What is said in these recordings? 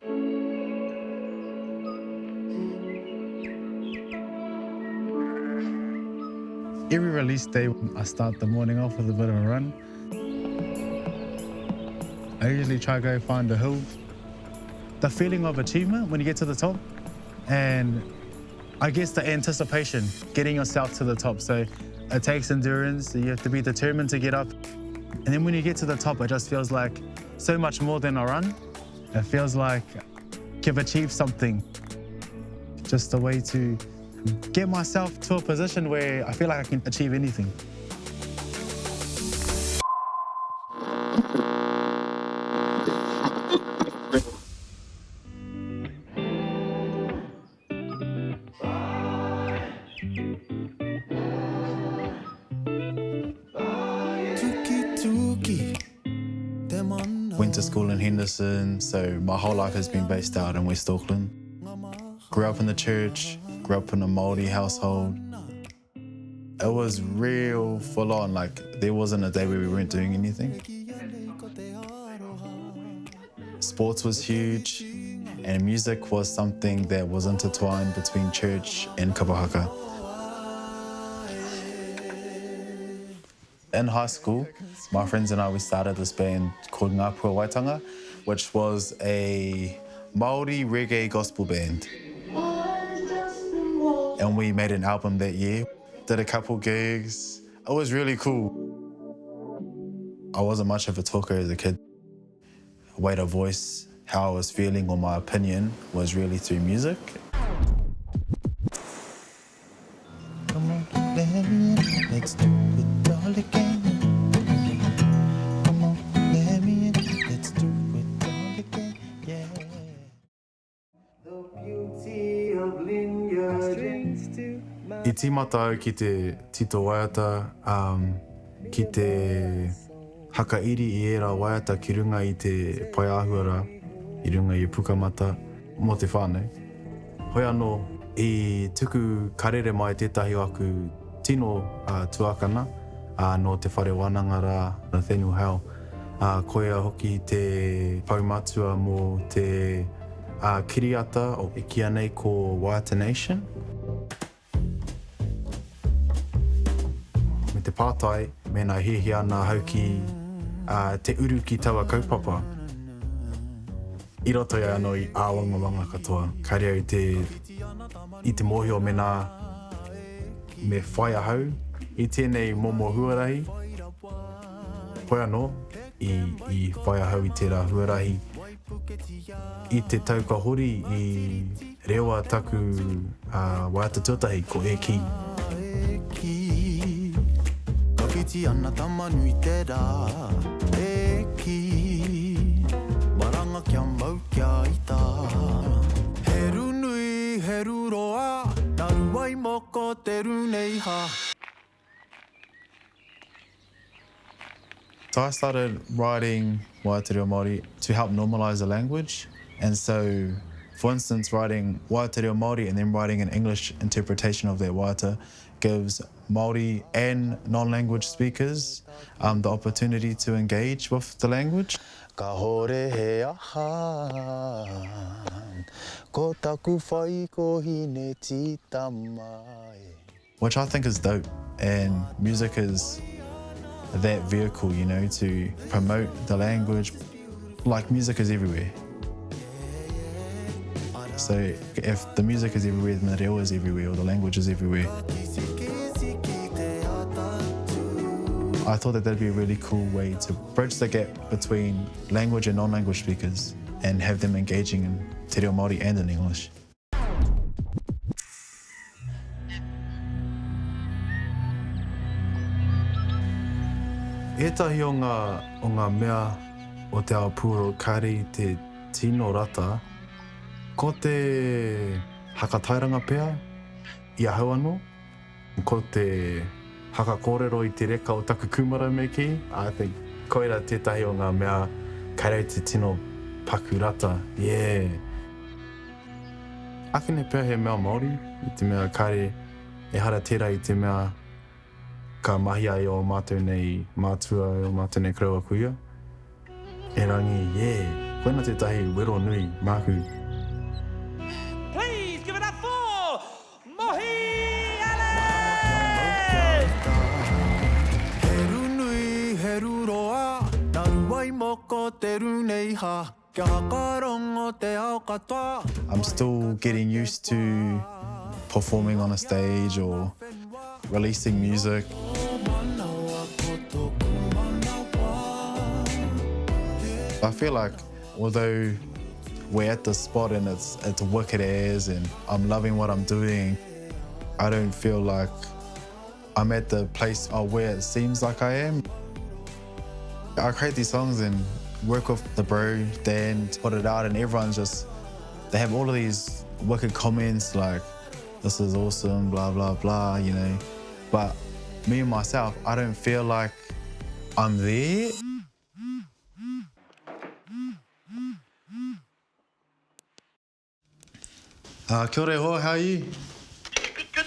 Every release day, I start the morning off with a bit of a run. I usually try to go find the hill. The feeling of achievement when you get to the top, and I guess the anticipation, getting yourself to the top. So it takes endurance, you have to be determined to get up. And then when you get to the top, it just feels like so much more than a run. It feels like you've achieved something. Just a way to get myself to a position where I feel like I can achieve anything. Went to school in Henderson, so my whole life has been based out in West Auckland. Grew up in the church, grew up in a Māori household. It was real full on, like there wasn't a day where we weren't doing anything. Sports was huge, and music was something that was intertwined between church and kapahaka. In high school, my friends and I, we started this band called Ngāpua Waitanga, which was a Māori reggae gospel band. And we made an album that year, did a couple gigs. It was really cool. I wasn't much of a talker as a kid. Weight of voice, how I was feeling or my opinion was really through music. Come on, let me in, let's do it all again. Come on, let me in, let's do it all again, yeah. The beauty of lineage. I tīmata au ki te tito waiata, ki te hakairi I era waiata ki runga I te pai āhuara, I runga I pukamata, mō te whānau. Hoi anō, I tuku karere mai tētahi aku tino tuakana no te whare wanangara, Nathaniel Howe. Koia hoki te paumatua mō te kiriata o e kia nei ko Waiata Nation. Me te pātai, mēnā hehi ana hauki te uru ki taua kaupapa. I roto ia anō I āwangawanga katoa. Kare au I te mohi o mēnā me whai ahau I tēnei momo huarahi. Hoi anō, I whai ahau I tērā huarahi. I te tauka hori I rewa taku waiata tuatahi ko e ki. Ka whiti ana tamanui te rā e ki. Maranga kia mau kia ita. Heru nui, heru roa, naru wai moko te runei ha. So I started writing Waiata Reo Māori to help normalise the language. And so, for instance, writing Waiata Reo Māori and then writing an English interpretation of that Waiata gives Māori and non-language speakers the opportunity to engage with the language. Ka hore he aha, ko taku whai ko hine tita mai. Which I think is dope, and music is that vehicle, you know, to promote the language. Like, music is everywhere. So if the music is everywhere, then the reo is everywhere, or the language is everywhere. I thought that that'd be a really cool way to bridge the gap between language and non-language speakers and have them engaging in te reo Māori and in English. Ētahi o ngā mea o te ao pūro kari te tino rata, ko te hakatairanga pea I ahau anō, ko te hakakōrero I te reka o taku kumara me ki. I think koira tētahi o ngā mea kare te tino paku rata, yeah. Akine pēr he mea Māori, I te mea kare e hara tērā I te mea ka mahi ai o mātou nei mātua o mātou nei kraua kuia. E rangi, yeah, koena te tahi wero nui, māku. Please give it up for Mohi Allen! Heru nui, heru roa, nau wai moko te runei ha, kia hakarongo te ao katoa. I'm still getting used to performing on a stage or releasing music. I feel like although we're at the spot and it's wicked as and I'm loving what I'm doing, I don't feel like I'm at the place where it seems like I am. I create these songs and work with the bro, Dan, put it out, and everyone's just, they have all of these wicked comments like, this is awesome, blah, blah, blah, you know. But me and myself, I don't feel like I'm there. Kia ora hoa, how are you? Good.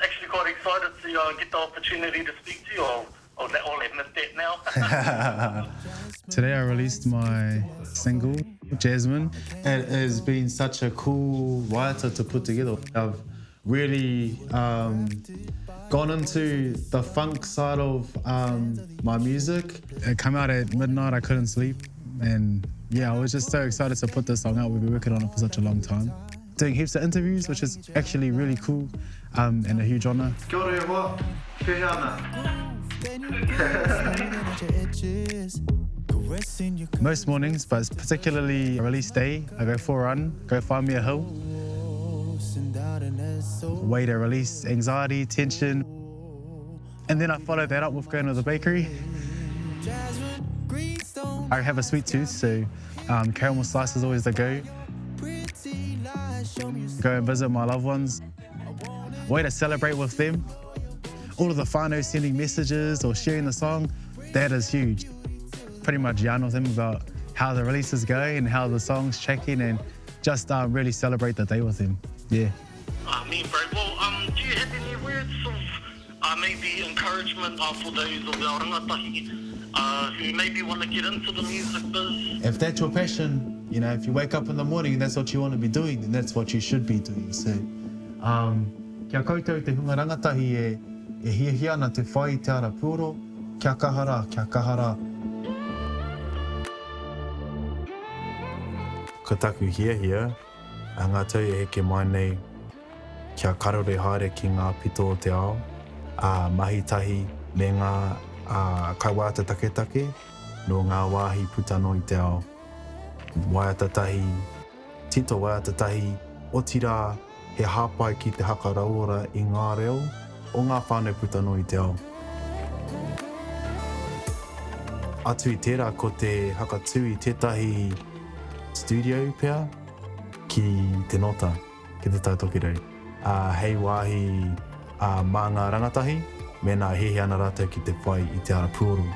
Actually quite excited to get the opportunity to speak to you. I'll admit that now. Today I released my single, Jasmine. It has been such a cool writer to put together. I've really gone into the funk side of my music. It came out at midnight, I couldn't sleep. And yeah, I was just so excited to put this song out. We've been working on it for such a long time. Doing heaps of interviews, which is actually really cool and a huge honour. Kia ora hoa, kia ana. Most mornings, but particularly release day, I go for a run, go find me a hill. Way to release anxiety, tension. And then I follow that up with going to the bakery. I have a sweet tooth, so caramel slice is always the go. Go and visit my loved ones. Way to celebrate with them. All of the whānau sending messages or sharing the song, that is huge. Pretty much yarn with them about how the release is going and how the song's tracking and just really celebrate the day with them. Yeah. Me, bro. Well, do you have any words of maybe encouragement for those of our rangatahi who maybe want to get into the music biz? If that's your passion, you know, if you wake up in the morning and that's what you want to be doing, then that's what you should be doing. So, kia koutou te hunga rangatahi e hia ana te whai te ara pūro, kia kahara, kia kahara. Ko taku hia, a ngā tau e heke mai nei, kia karore haere ki ngā pito o te ao, mahi tahi me ngā kaiwata take, no ngā wāhi putano i te ao. Waiata tahi, tito waiata tahi, o tira he hāpai ki te hakaraora i ngā reo o ngā whānau putano i te ao. Atu i tērā ko te hakatū i tētahi studio pia ki te nota, ki te tautokirau. Hei wāhi mā ngā rangatahi, me nā hehe ana rātou ki te whai i te ara pūru.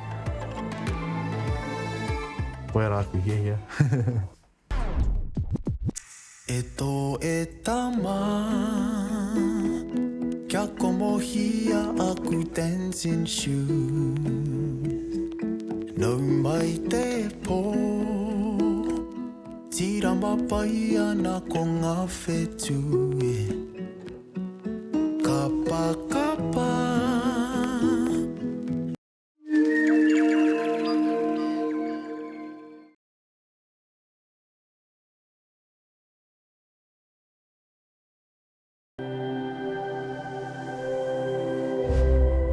Koe rāku hia. E tō e tama, kia komohia aku dancing shoes. Nau mai te pō, tira mapai ana ko ngā whetū e. Kapa kapa.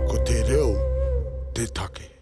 Ko te reo, te take.